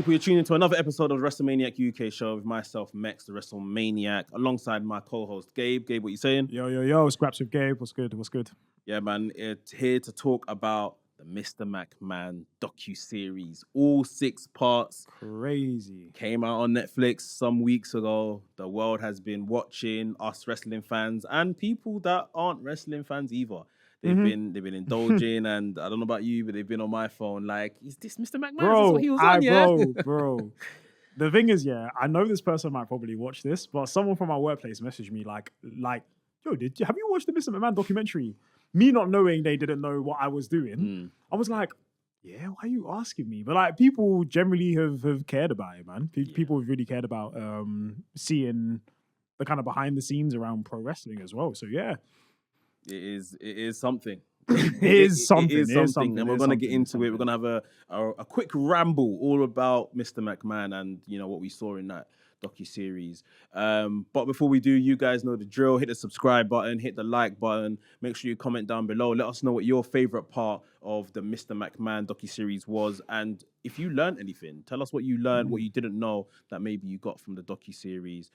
people? You're tuning into another episode of the WrestleManiac UK show with myself, Mex, the WrestleManiac, alongside my co-host, Gabe. Gabe, what you saying? Yo, scraps with Gabe. What's good? Yeah, man, it's here to talk about the Mr. McMahon docu-series. All 6 parts. Crazy. Came out on Netflix some weeks ago. The world has been watching, us wrestling fans and people that aren't wrestling fans either. They've been indulging, and I don't know about you, but they've been on my phone like, is this Mr. McMahon? Bro, is this what he was on, yeah? bro. The thing is, yeah, I know this person might probably watch this, but someone from my workplace messaged me like, yo, have you watched the Mr. McMahon documentary? Me not knowing they didn't know what I was doing. I was like, yeah, why are you asking me? But like, people generally have cared about it, man. People have really cared about seeing the kind of behind the scenes around pro wrestling as well. So yeah. It is something. It is something. And we're going to get into it. We're going to have a quick ramble all about Mr. McMahon and, you know, what we saw in that docu-series. But before we do, you guys know the drill. Hit the subscribe button, hit the like button. Make sure you comment down below. Let us know what your favorite part of the Mr. McMahon docu-series was. And if you learned anything, tell us what you learned, what you didn't know that maybe you got from the docu-series.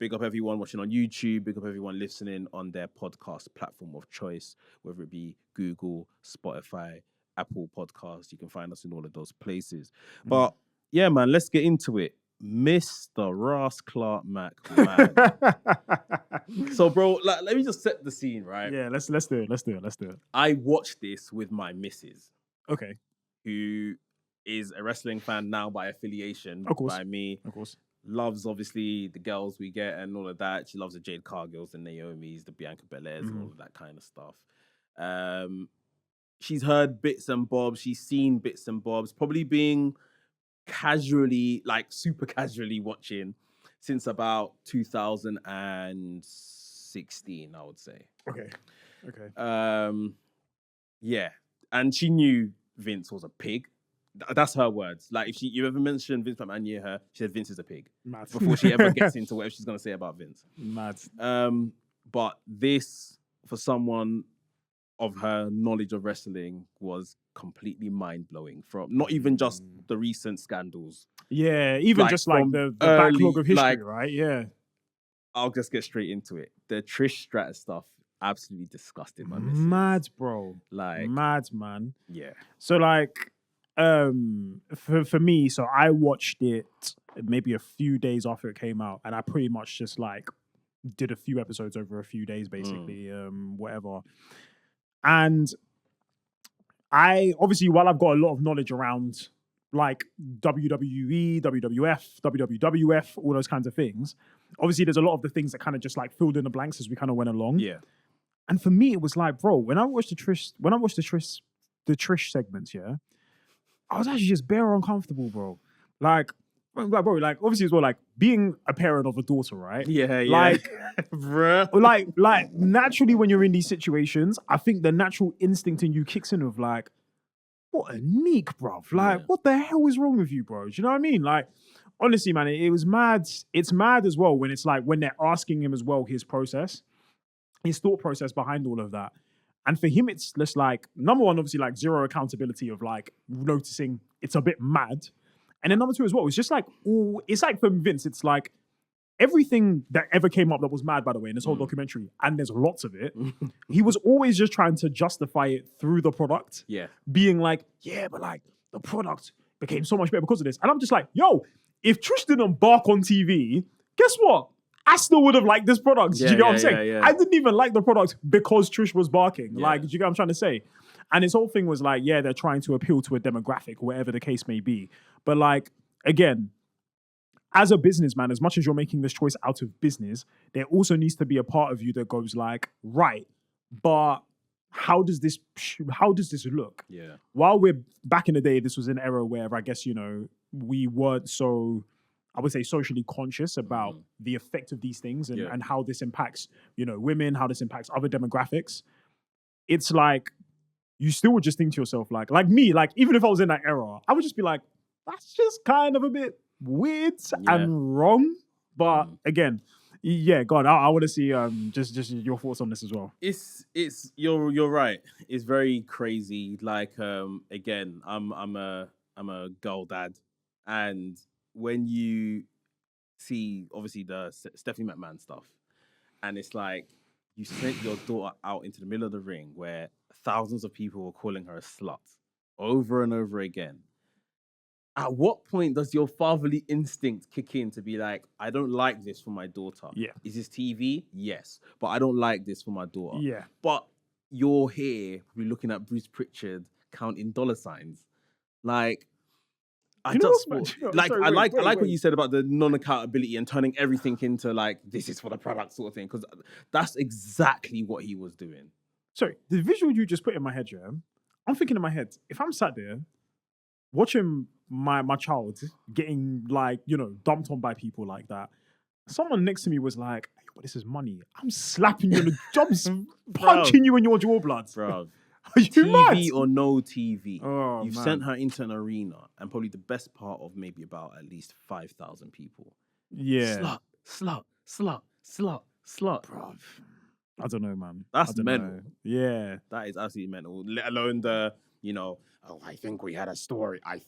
Big up everyone watching on YouTube. Big up everyone listening on their podcast platform of choice, whether it be Google, Spotify, Apple Podcasts. You can find us in all of those places. But yeah, man, let's get into it. Mr. Ross Clark McMahon. So, bro, like, let me just set the scene, right? Yeah, let's do it. I watched this with my missus. Okay. Who is a wrestling fan now by affiliation. Of course. By me. Of course. Loves, obviously, the girls we get and all of that. She loves the Jade Cargills, the Naomis, the Bianca Belairs, and all of that kind of stuff. She's heard bits and bobs. She's seen bits and bobs. Probably being casually, like super casually watching since about 2016, I would say. Okay. Yeah. And she knew Vince was a pig. That's her words. Like, if you ever mentioned Vince McMahon near her, she said Vince is a pig. Mad. Before she ever gets into whatever she's going to say about Vince. Mad. But this, for someone of her knowledge of wrestling, was completely mind-blowing. From not even just the recent scandals. Yeah, even like just like the backlog of history, like, right? Yeah. I'll just get straight into it. The Trish Stratus stuff absolutely disgusted my missus. Mad, bro. Like, mad, man. Yeah. So like, for me, so I watched it maybe a few days after it came out, and I pretty much just like did a few episodes over a few days, basically, whatever. And I obviously, while I've got a lot of knowledge around like WWE, WWF, WWF, all those kinds of things, obviously there's a lot of the things that kind of just like filled in the blanks as we kind of went along. Yeah. And for me, it was like, bro, when I watched the Trish segments, yeah, I was actually just bare uncomfortable, bro. Like, obviously as well, like being a parent of a daughter, right? Yeah. Like, bruh. Like naturally when you're in these situations, I think the natural instinct in you kicks in of like, what a neek, bruv. Like, what the hell is wrong with you, bro? Do you know what I mean? Like, honestly, man, it was mad. It's mad as well when it's like, when they're asking him as well, his thought process behind all of that. And for him, it's just like, number one, obviously like zero accountability of like noticing it's a bit mad. And then number two as well, it's just like, it's like for Vince, it's like everything that ever came up that was mad, by the way, in this whole documentary, and there's lots of it, he was always just trying to justify it through the product. Yeah. Being like, yeah, but like the product became so much better because of this. And I'm just like, yo, if Trish didn't bark on TV, guess what? I still would have liked this product. Do you get what I'm saying? Yeah. I didn't even like the product because Trish was barking. Yeah. Like, do you get what I'm trying to say? And his whole thing was like, yeah, they're trying to appeal to a demographic, whatever the case may be. But like, again, as a businessman, as much as you're making this choice out of business, there also needs to be a part of you that goes like, right, but how does this look? Yeah. While we're back in the day, this was an era where I guess, you know, we weren't so, I would say, socially conscious about the effect of these things and how this impacts, you know, women, how this impacts other demographics. It's like, you still would just think to yourself, like me, like even if I was in that era, I would just be like, that's just kind of a bit weird and wrong. But again, yeah, God, I want to see just your thoughts on this as well. It's you're right. It's very crazy. Like again, I'm a girl dad, And when you see, obviously, the Stephanie McMahon stuff, and it's like you sent your daughter out into the middle of the ring where thousands of people were calling her a slut over and over again. At what point does your fatherly instinct kick in to be like, I don't like this for my daughter? Yeah. Is this TV? Yes. But I don't like this for my daughter. Yeah. But you're here, we're looking at Bruce Pritchard counting dollar signs. Like, I like what you said about the non-accountability and turning everything into like, this is for the product sort of thing. Because that's exactly what he was doing. Sorry, the visual you just put in my head, yeah, I'm thinking in my head, if I'm sat there watching my child getting like, dumped on by people like that, someone next to me was like, hey, but this is money. I'm slapping you in the jobs, punching you in your jaw bloods. Bro. Are you TV mad? or no TV, you've man. sent her into an arena and probably the best part of maybe about at least 5,000 people. Yeah. Slut. Bruv. I don't know, man. That's mental. Yeah. That is absolutely mental. Let alone the, I think we had a story. I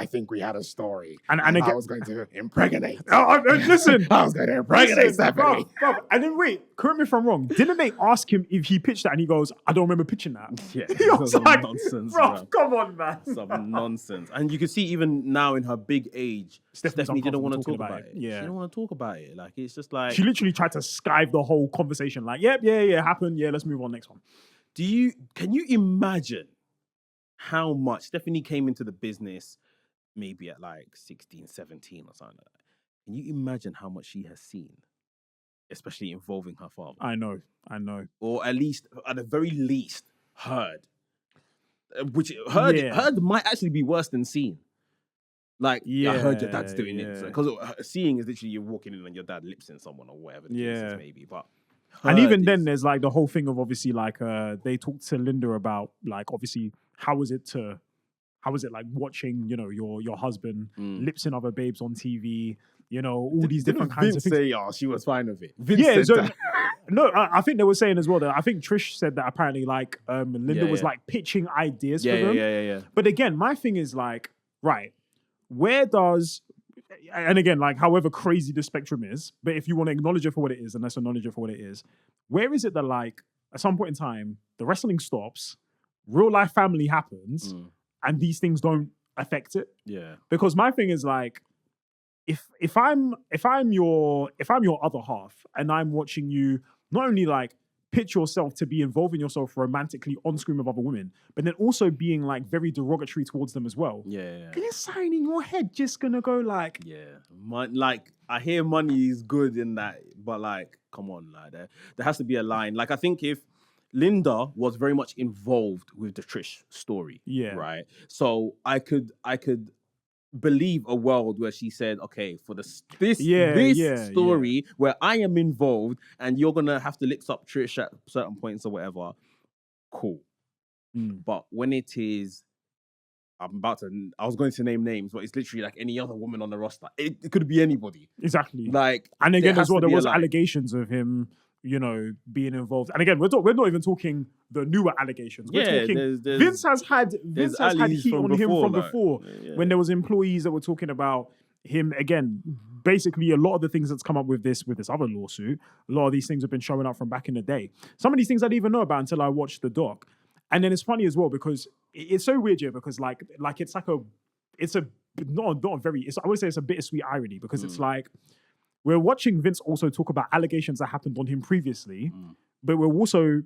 think we had a story. And again, I was going to impregnate. Listen. I was going to impregnate Stephanie. Bruv. And then wait, correct me if I'm wrong. Didn't they ask him if he pitched that? And he goes, I don't remember pitching that. Yeah. He was like, nonsense, bro. Come on, man. Some nonsense. And you can see even now in her big age, Stephanie didn't want to talk about it. Yeah. She didn't want to talk about it. Like, it's just like... She literally tried to skive the whole conversation. Like, yeah, happened. Yeah, let's move on, next one. Can you imagine how much Stephanie came into the business maybe at like 16, 17 or something like that? Can you imagine how much she has seen, especially involving her father? I know. Or at the very least, heard. Which heard might actually be worse than seen. Like, I heard your dad's doing it. Because seeing is literally you're walking in and your dad lips in someone or whatever the case is maybe. But and even then, there's like the whole thing of obviously like they talked to Linda about like obviously how was it like watching your husband lips in other babes on TV, all these different kinds of things. Say, she was fine with it. Vince said that. No, I think they were saying as well that I think Trish said that apparently like Linda was like pitching ideas for them. Yeah. But again, my thing is like, right, where does, and again, like however crazy the spectrum is, but if you want to acknowledge it for what it is, and let's acknowledge it for what it is, where is it that like at some point in time the wrestling stops, real life family happens, and these things don't affect it? Yeah. Because my thing is like, if I'm your other half and I'm watching you not only like pitch yourself to be involving yourself romantically on screen with other women, but then also being like very derogatory towards them as well. Yeah. Can you sign in your head just gonna go like, like I hear money is good in that, but like, come on, like there has to be a line. Like I think if Linda was very much involved with the Trish story, right? So I could believe a world where she said, okay, for this story where I am involved and you're gonna have to lick up Trish at certain points or whatever, cool. But when it is, I was going to name names, but it's literally like any other woman on the roster. It could be anybody. Exactly. Like, and again as well, there was allegations of him, being involved. And again, we're not even talking the newer allegations. We're talking Vince has had heat on him from before. When there was employees that were talking about him. Again, basically a lot of the things that's come up with this other lawsuit, a lot of these things have been showing up from back in the day. Some of these things I didn't even know about until I watched the doc. And then it's funny as well because it's so weird here because like it's like it's a I would say it's a bittersweet irony because it's like we're watching Vince also talk about allegations that happened on him previously, but also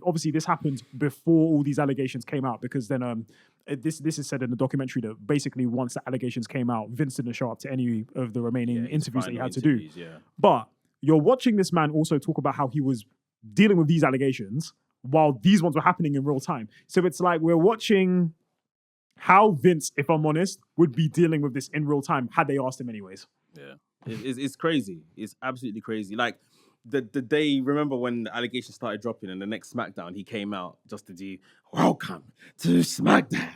obviously this happened before all these allegations came out because then this is said in the documentary that basically once the allegations came out, Vince didn't show up to any of the remaining interviews that he had to do. Yeah. But you're watching this man also talk about how he was dealing with these allegations while these ones were happening in real time. So it's like we're watching how Vince, if I'm honest, would be dealing with this in real time had they asked him anyways. Yeah. It's crazy. It's absolutely crazy. Like the day, remember when the allegations started dropping and the next SmackDown, he came out just to do, welcome to SmackDown.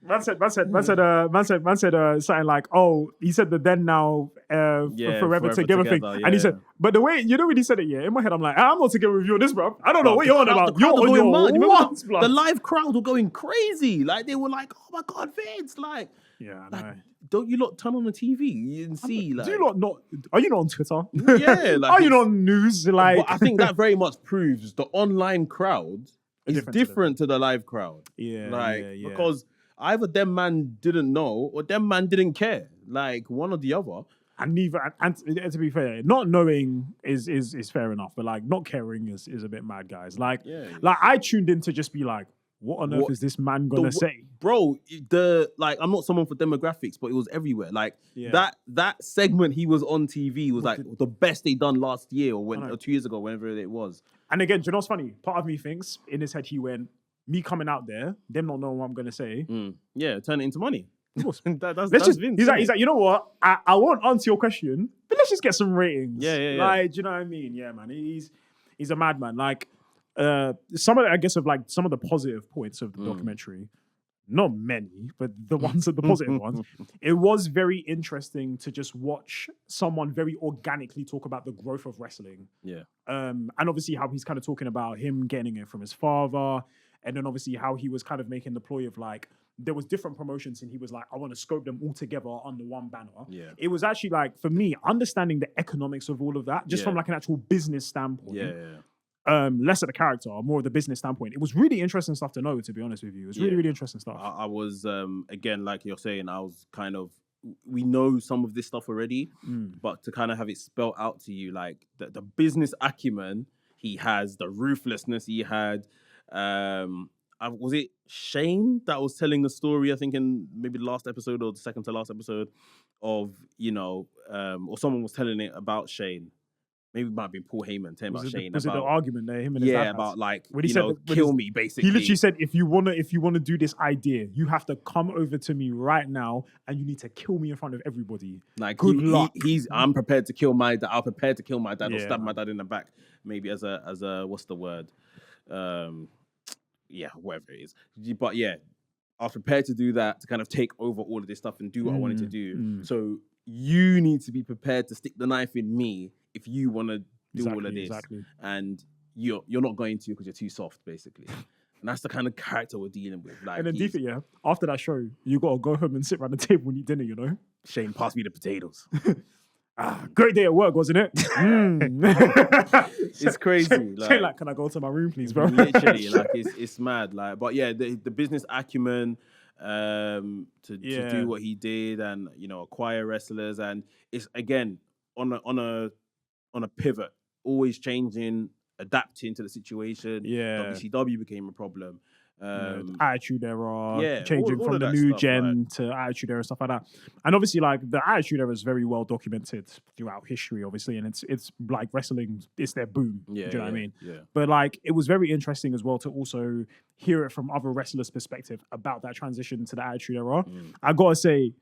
Man said something like, oh, he said the then now forever together thing. Yeah, and he said, but the way, when he said it, in my head, I'm like, I'm not together with you on this, bro. I don't know what you're on about. You're on your ones, blood. The live crowd were going crazy. Like, they were like, oh my God, Vince. Like, yeah, like don't you lot turn on the TV and see like? Do you not? Are you not on Twitter? Yeah, like are you not on news? Like, but I think that very much proves the online crowd is different to the live crowd. Yeah, like yeah. because either them man didn't know or them man didn't care. Like one or the other. And neither, and to be fair, not knowing is fair enough, but like not caring is a bit mad, guys. Like, like I tuned in to just be like, what on earth is this man gonna say, bro? I'm not someone for demographics, but it was everywhere. Like that segment he was on TV was like the best they done last year or 2 years ago, whenever it was. And again, do you know what's funny? Part of me thinks in his head he went, me coming out there, them not knowing what I'm gonna say. Yeah, turn it into money. Of course. That's Vince, he's like, you know what? I won't answer your question, but let's just get some ratings. Yeah. Like, do you know what I mean? Yeah, man. He's a madman. Like, some of the positive points of the documentary, not many, but the positive ones. It was very interesting to just watch someone very organically talk about the growth of wrestling. Yeah. And obviously how he's kind of talking about him getting it from his father, and then obviously how he was kind of making the ploy of like, there was different promotions and he was like, I want to scope them all together under one banner. Yeah. It was actually like, for me, understanding the economics of all of that, just from like an actual business standpoint. Less of the character, more of the business standpoint. It was really interesting stuff to know, to be honest with you. It was really, really interesting stuff. I was, again, like you're saying, I was kind of, we know some of this stuff already, but to kind of have it spelled out to you, like the business acumen he has, the ruthlessness he had, was it Shane that was telling the story, I think in maybe the last episode or the second to last episode of, or someone was telling it about Shane. Maybe it might have been Paul Heyman telling about Shane. Was it the argument there, him and his dad about like, when he said, kill me, basically. He literally said, if you wanna do this idea, you have to come over to me right now and you need to kill me in front of everybody. Like, good luck. I'm prepared to kill my dad. I'm prepared to kill my dad or stab my dad in the back. Maybe as a what's the word? Whatever it is. But yeah, I was prepared to do that, to kind of take over all of this stuff and do what I wanted to do. So you need to be prepared to stick the knife in me if you want to do all of this. And you're not going to because you're too soft, basically. And that's the kind of character we're dealing with. Like, and then after that show, you got to go home and sit around the table and eat dinner, Shane, pass me the potatoes. Great day at work, wasn't it? It's crazy. Like, can I go to my room, please, bro? Literally, like it's mad. Like, but yeah, the business acumen to do what he did and acquire wrestlers, and it's again on a pivot, always changing, adapting to the situation. WCW became a problem. Attitude Era, changing all from the new gen to Attitude Era, stuff like that. And obviously, like, the Attitude Era is very well documented throughout history, obviously, and it's like wrestling, it's their boom. Do you know what I mean? Yeah. But like, it was very interesting as well to also hear it from other wrestlers' perspective about that transition to the Attitude Era. I gotta say,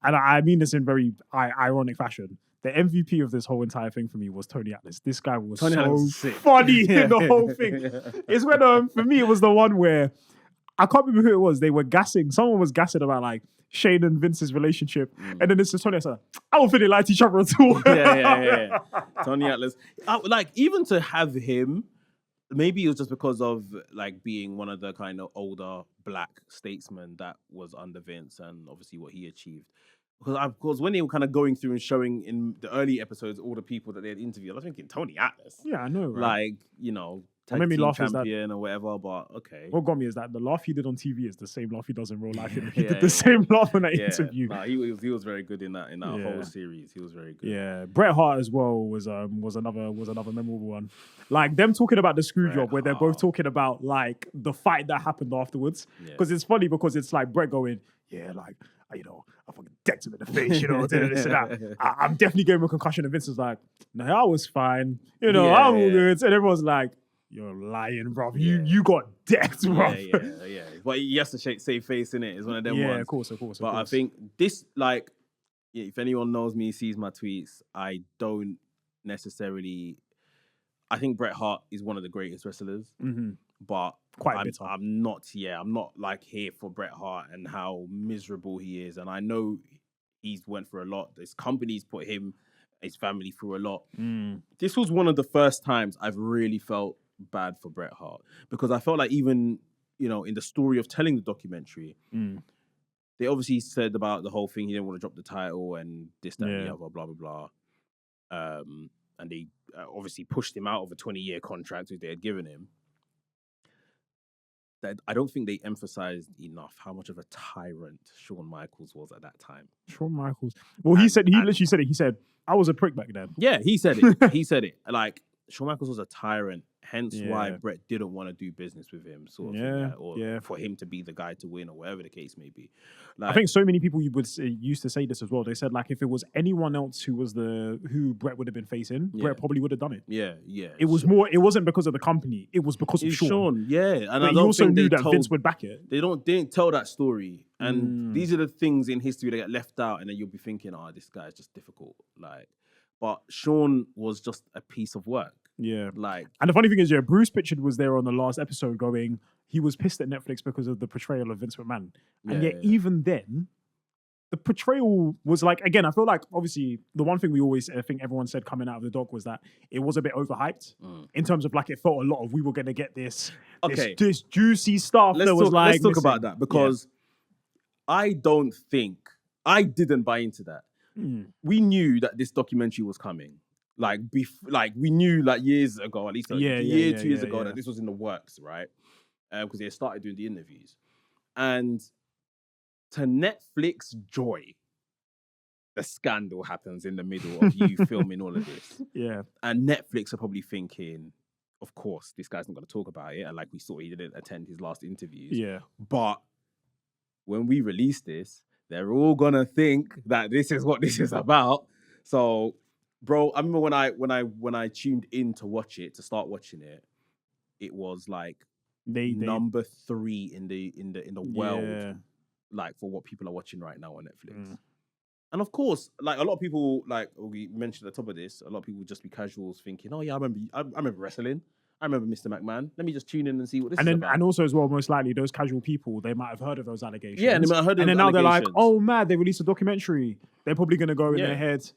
and I mean this in very ironic fashion, the MVP of this whole entire thing for me was Tony Atlas. This guy was so funny in the whole thing. It's when, for me, it was the one where, I can't remember who it was, they were gassing, someone was gassing about like Shane and Vince's relationship. And then this is Tony Atlas, I don't think they liked each other at all. Tony Atlas. Like, even to have him, maybe it was just because of like being one of the kind of older black statesmen that was under Vince and obviously what he achieved. Because when they were kind of going through and showing in the early episodes all the people that they had interviewed, I was thinking Tony Atlas. Yeah, I know, right? Like, tag team champion or whatever, but okay. What got me is that the laugh he did on TV is the same laugh he does in real life. He did the same laugh in that interview. Nah, he was very good in that whole series. He was very good. Yeah, Bret Hart as well was another memorable one. Like them talking about the screw job, where they're both talking about like the fight that happened afterwards. Because it's funny because it's like Bret going, like, I fucking decked him in the face, this and that. I'm definitely getting a concussion. And Vince was like, no, I was fine. I'm all good. And everyone's like, you're lying, bro. You got decked, bro. Yeah. But he has to save face in it. It's one of them ones. Yeah, of course. But I think this, like, if anyone knows me, sees my tweets, I don't necessarily. I think Bret Hart is one of the greatest wrestlers, but I'm not like here for Bret Hart and how miserable he is. And I know he's went through a lot. His company's put his family through a lot. This was one of the first times I've really felt bad for Bret Hart, because I felt like even, in the story of telling the documentary, they obviously said about the whole thing. He didn't want to drop the title and this, that, and the other, blah, blah, blah. And they obviously pushed him out of a 20-year contract which they had given him. That I don't think they emphasized enough how much of a tyrant Shawn Michaels was at that time. Shawn Michaels. Well, he literally said it. He said, I was a prick back then. Yeah, he said it. He said it. Like, Shawn Michaels was a tyrant, hence why Brett didn't want to do business with him, sort of thing, or for him to be the guy to win, or whatever the case may be. Like, I think so many people used to say this as well. They said, like, if it was anyone else who Brett would have been facing, Brett probably would have done it. Yeah, yeah. It was more. It wasn't because of the company. It was because of Shawn. Yeah, and but he also knew that Vince would back it. They didn't tell that story, and these are the things in history that get left out, and then you'll be thinking, "Oh, this guy's just difficult." Like, but Shawn was just a piece of work. Yeah. Like, and the funny thing is, Bruce Pritchard was there on the last episode going, he was pissed at Netflix because of the portrayal of Vince McMahon. And yet even then, the portrayal was like, again, I feel like obviously the one thing I think everyone said coming out of the doc was that it was a bit overhyped in terms of like, it felt a lot of, we were going to get this juicy stuff. Let's talk about that, because I didn't buy into that. We knew that this documentary was coming. Like we knew like years ago, at least 2 years ago, that this was in the works, right? Because they started doing the interviews. And to Netflix joy, the scandal happens in the middle of you filming all of this. Yeah. And Netflix are probably thinking, of course, this guy's not going to talk about it. And like we saw, he didn't attend his last interviews. Yeah. But when we release this, they're all going to think that this is what this is about. So, bro, I remember when I tuned in to start watching it, it was like number 3 in the world, like for what people are watching right now on Netflix. And of course, like a lot of people, like we mentioned at the top of this, a lot of people just be casuals thinking, oh yeah, I remember wrestling. I remember Mr. McMahon. Let me just tune in and see what this is about. And also as well, most likely, those casual people, they might have heard of those allegations. Yeah, and they might have heard of those allegations. And then now they're like, oh man, they released a documentary. They're probably going to go in their head,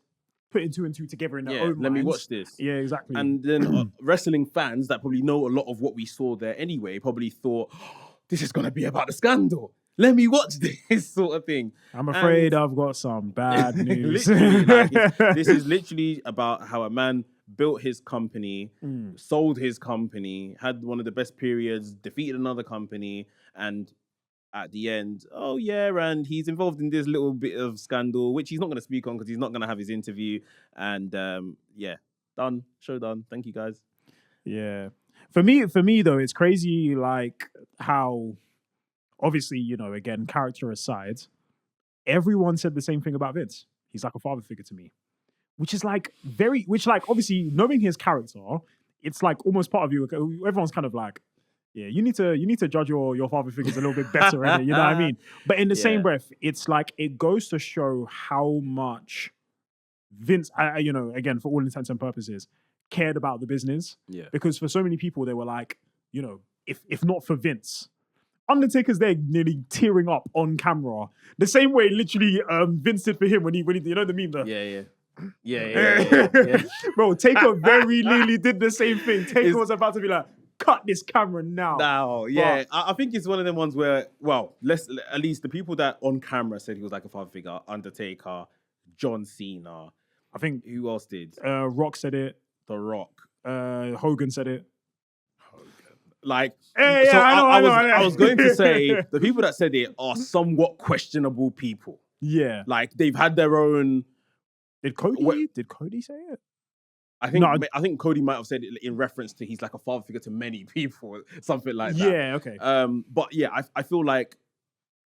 putting 2 and 2 together in their own minds. Let me watch this. Yeah, exactly. And then wrestling fans that probably know a lot of what we saw there anyway probably thought, oh, this is going to be about the scandal. Let me watch this sort of thing. I'm afraid I've got some bad news. This is literally about how a man built his company, sold his company, had one of the best periods, defeated another company, and at the end, and he's involved in this little bit of scandal, which he's not going to speak on because he's not going to have his interview. And done. Show done. Thank you, guys. Yeah. For me though, it's crazy like how, obviously, again, character aside, everyone said the same thing about Vince. He's like a father figure to me. Which obviously knowing his character, it's like almost part of you. Everyone's kind of like, yeah, you need to judge your father figures a little bit better, innit? You know what I mean? But in the same breath, it's like it goes to show how much Vince, again, for all intents and purposes, cared about the business. Yeah. Because for so many people, they were like, if not for Vince, Undertaker's there nearly tearing up on camera. The same way, literally, Vince did for him when he the meme. Yeah. Bro, Taker very nearly did the same thing. Taker was about to be like, cut this camera now. Yeah. I think it's one of them ones where, at least the people that on camera said he was like a father figure, Undertaker, John Cena. I think who else did? Rock said it. The Rock. Hogan said it. Like, I was going to say the people that said it are somewhat questionable people. Yeah. Like they've had their own. Did Cody say it? I think Cody might have said it in reference to he's like a father figure to many people, something like that. Yeah, okay. But yeah, I feel like,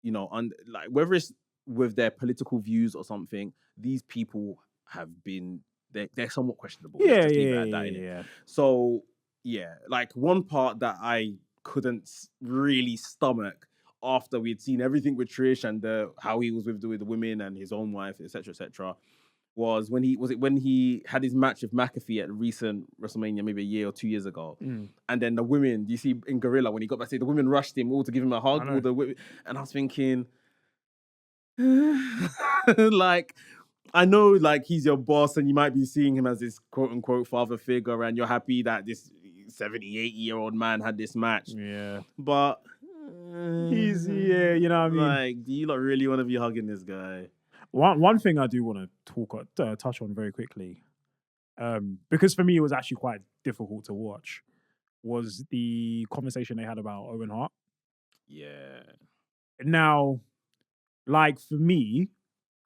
like whether it's with their political views or something, these people have been they're somewhat questionable. Yeah. So yeah, like one part that I couldn't really stomach after we'd seen everything with Trish and how he was with the women and his own wife, etc., was when he had his match with McAfee at the recent WrestleMania, maybe a year or 2 years ago. And then the women, you see in Gorilla, when he got back, the women rushed him all to give him a hug. And I was thinking, like, I know like he's your boss and you might be seeing him as this quote unquote father figure and you're happy that this 70, 80-year-old man had this match. Yeah. But He's you know what I mean. Like, do you not really want to be hugging this guy? One thing I do want to touch on very quickly, because for me it was actually quite difficult to watch, was the conversation they had about Owen Hart. Yeah. Now, like for me,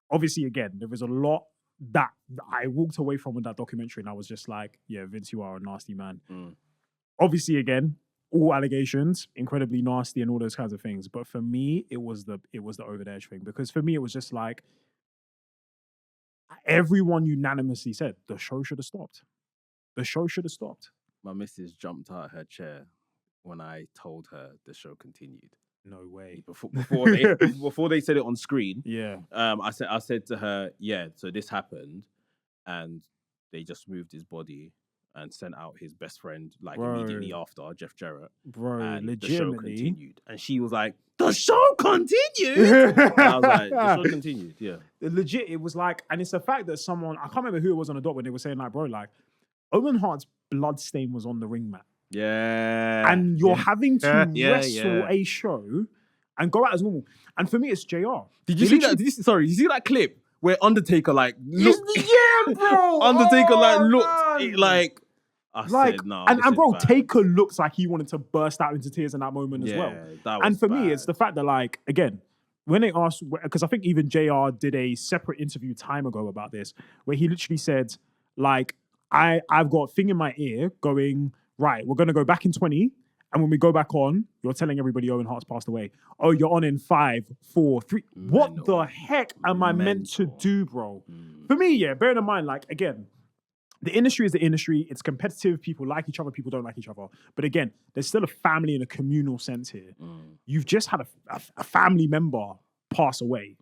obviously, again, there was a lot that I walked away from with that documentary, and I was just like, "Yeah, Vince, you are a nasty man." Obviously, again, all allegations, incredibly nasty, and all those kinds of things. But for me, it was the over the edge thing, because for me, it was just like everyone unanimously said the show should have stopped. The show should have stopped. My missus jumped out of her chair when I told her the show continued. No way. Before they said it on screen, Yeah. I said to her, yeah, so this happened, and they just moved his body and sent out his best friend like immediately after, Jeff Jarrett. Bro, And legitimately. the show continued. And she was like, the show continued? I was like, the show continued, yeah. Legit, it was like, and it's the fact that someone, I can't remember who it was on the dot when they were saying like, bro, like, Owen Hart's blood stain was on the ring mat. Yeah. And you're having to wrestle a show and go out as normal. And for me, it's JR. Did you see that? Did you see that clip where Undertaker like looked? Yeah, bro. Undertaker looked like. I said, no. And bro, Taker looks like he wanted to burst out into tears in that moment as well. And for me, it's the fact that like, again, when they asked, because I think even JR did a separate interview time ago about this, where he literally said, like, I've got a thing in my ear going, right, we're going to go back in 20. And when we go back on, you're telling everybody Owen Hart's passed away. Oh, you're on in 5, 4, 3. What the heck am I meant to do, bro? For me, yeah, bearing in mind, like, again, the industry is the industry. It's competitive. People like each other. People don't like each other. But again, there's still a family and a communal sense here. You've just had a family member pass away.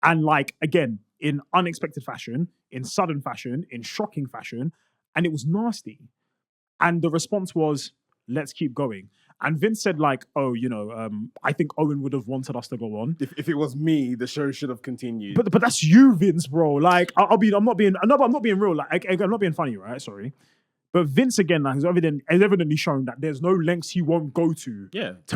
And like, again, in unexpected fashion, in sudden fashion, in shocking fashion. And it was nasty. And the response was, let's keep going. And Vince said like, oh, you know, I think Owen would have wanted us to go on. If it was me, the show should have continued. But that's you, Vince, bro. Like, I'm not being real. Like, I'm not being funny, right? Sorry. But Vince, again, like, has evidently shown that there's no lengths he won't go to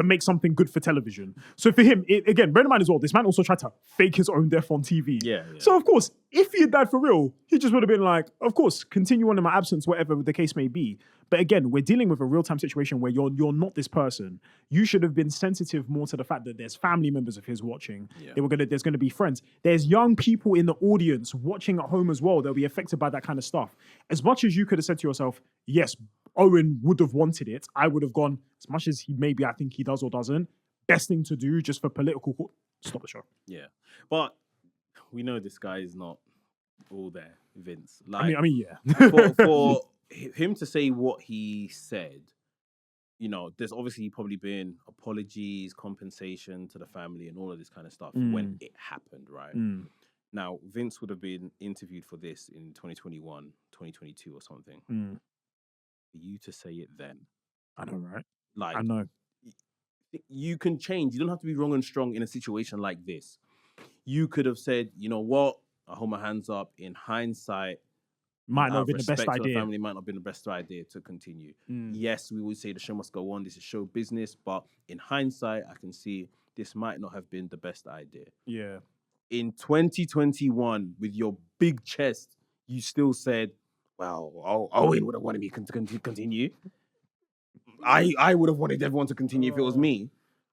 make something good for television. So for him, again, bear in mind as well, this man also tried to fake his own death on TV. Yeah. So of course, if he had died for real, he just would have been like, of course, continue on in my absence, whatever the case may be. But again, we're dealing with a real-time situation where you're not this person. You should have been sensitive more to the fact that there's family members of his watching. There's gonna be friends. There's young people in the audience watching at home as well. They'll be affected by that kind of stuff. As much as you could have said to yourself, yes, Owen would have wanted it, I would have gone, as much as I think he does or doesn't, best thing to do just for political, stop the show. Yeah. But we know this guy is not all there, Vince. Like, I mean, yeah. for him to say what he said, you know, there's obviously probably been apologies, compensation to the family and all of this kind of stuff when it happened, right? Now, Vince would have been interviewed for this in 2021, 2022 or something. For you to say it then. I know, right? Like, I know. You can change. You don't have to be wrong and strong in a situation like this. You could have said, you know what? I hold my hands up. In hindsight, might not have been the best idea. The family might not have been the best idea to continue. Yes, we would say the show must go on. This is show business. But in hindsight, I can see this might not have been the best idea. Yeah. In 2021, with your big chest, you still said, well, Owen would have wanted me to continue. I would have wanted everyone to continue if it was me.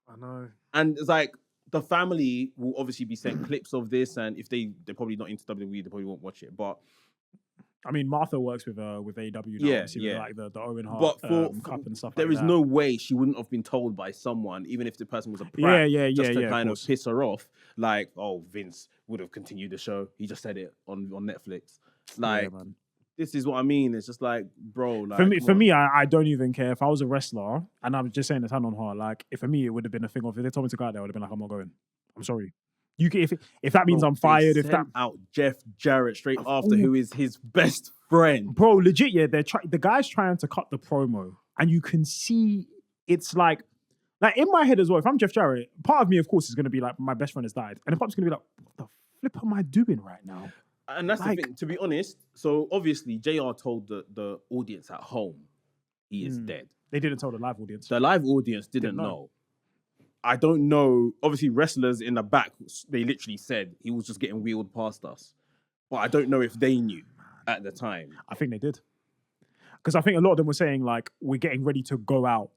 I know. And it's like, the family will obviously be sent clips of this, and if they're probably not into WWE, they probably won't watch it. But I mean, Martha works with AEW now, with like the Owen Hart Cup and stuff. There is no way she wouldn't have been told by someone, even if the person was a prat, just to kind of piss her off. Like, oh, Vince would have continued the show. He just said it on Netflix. Like, this is what I mean. It's just like, bro. Like, for me, I don't even care if I was a wrestler and I'm just saying this hand on heart. Like, for me, it would have been a thing of if they told me to go out there, I would have been like, I'm not going. I'm sorry. You can, if that means I'm fired, if that out Jeff Jarrett straight after, who is his best friend, bro, legit, yeah. The guy's trying to cut the promo, and you can see it's like in my head as well. If I'm Jeff Jarrett, part of me, of course, is going to be like, my best friend has died, and the part's going to be like, what the flip am I doing right now? And that's the thing. To be honest, so obviously JR told the audience at home he is dead. They didn't tell the live audience. The live audience didn't know. I don't know. Obviously, wrestlers in the back, they literally said he was just getting wheeled past us. But I don't know if they knew at the time. I think they did. Because I think a lot of them were saying, like, we're getting ready to go out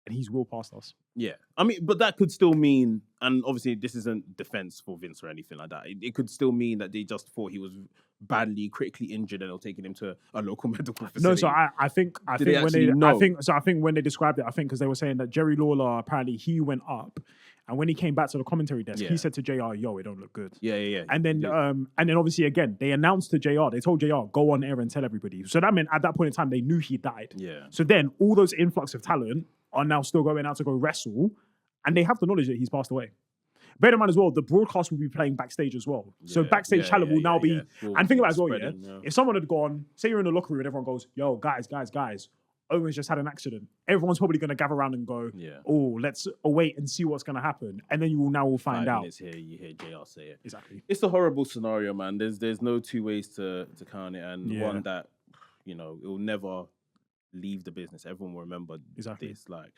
and he's wheeled past us. Yeah. I mean, but that could still mean, and obviously this isn't defense for Vince or anything like that. It could still mean that they just thought he was badly, critically injured and they're taking him to a local medical facility. No, so I think Did they when actually they know? I think when they described it, I think because they were saying that Jerry Lawler apparently he went up, and when he came back to the commentary desk, Yeah. he said to JR, "Yo, it don't look good." Yeah. And then obviously again they announced to JR, they told JR go on air and tell everybody. So that meant at that point in time they knew he died. Yeah. So then all those influx of talent are now still going out to go wrestle, and they have the knowledge that he's passed away. Bear in mind as well, the broadcast will be playing backstage as well. So backstage talent will now be, and think about it as well, spreading. if someone had gone, say you're in the locker room and everyone goes, yo, guys, Owen's just had an accident. Everyone's probably going to gather around and go, oh, let's wait and see what's going to happen. And then you will now all find 5 out. minutes here, you hear JR say it. Exactly. It's a horrible scenario, man. There's no two ways to count it, and one that, it will never leave the business. Everyone will remember this. Like,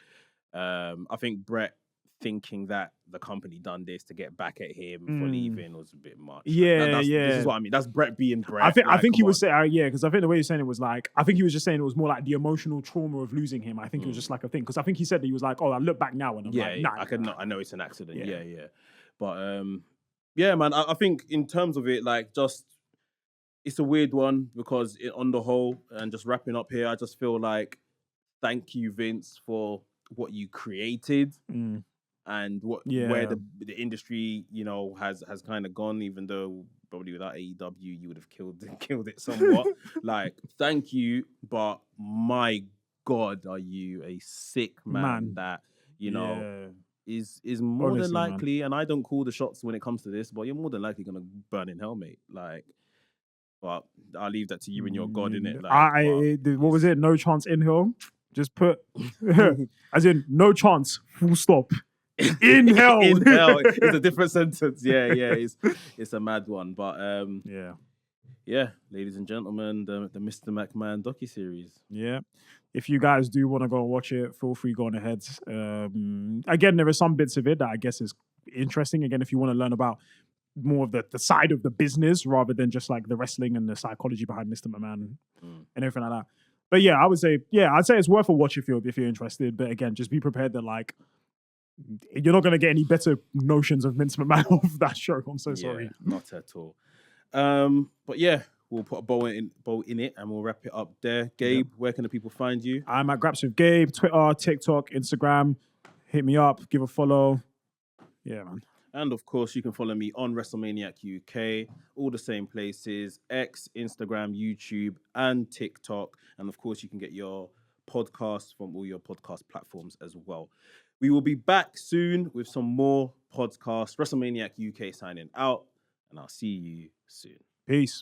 I think Brett thinking that the company done this to get back at him for leaving was a bit much. This is what I mean. That's Brett being Brett. I think he was saying, because I think the way he's saying it was like, I think he was just saying it was more like the emotional trauma of losing him. I think it was just like a thing. Because I think he said that he was like, oh, I look back now and I'm like, nah. I know it's an accident. Yeah. But man, I think in terms of it, like, just it's a weird one because on the whole, and just wrapping up here, I just feel like thank you, Vince, for what you created. And where the industry, has kind of gone, even though probably without AEW you would have killed it somewhat. Like, thank you, but my God, are you a sick man. That is more Honestly, than likely, and I don't call the shots when it comes to this, but you're more than likely gonna burn in hell, mate. Like, but I'll leave that to you and your God, innit? Like, what was it? No chance in hell. Just put as in no chance. Full stop. In hell. In hell. It's a different sentence. Yeah. It's a mad one. But ladies and gentlemen, the Mr. McMahon docuseries. Yeah. If you guys do want to go and watch it, feel free, go on ahead. Again, there are some bits of it that I guess is interesting. Again, if you want to learn about more of the side of the business rather than just like the wrestling and the psychology behind Mr. McMahon and everything like that. But yeah, I'd say it's worth a watch if you're interested. But again, just be prepared that like you're not going to get any better notions of Vince McMahon off that show. I'm so sorry. Not at all. But yeah, we'll put a bow in it and we'll wrap it up there. Gabe, where can the people find you? I'm at Graps with Gabe, Twitter, TikTok, Instagram. Hit me up, give a follow. Yeah, man. And of course, you can follow me on WrestleManiac UK, all the same places, X, Instagram, YouTube, and TikTok. And of course, you can get your podcasts from all your podcast platforms as well. We will be back soon with some more podcasts. WrestleManiac UK signing out, and I'll see you soon. Peace.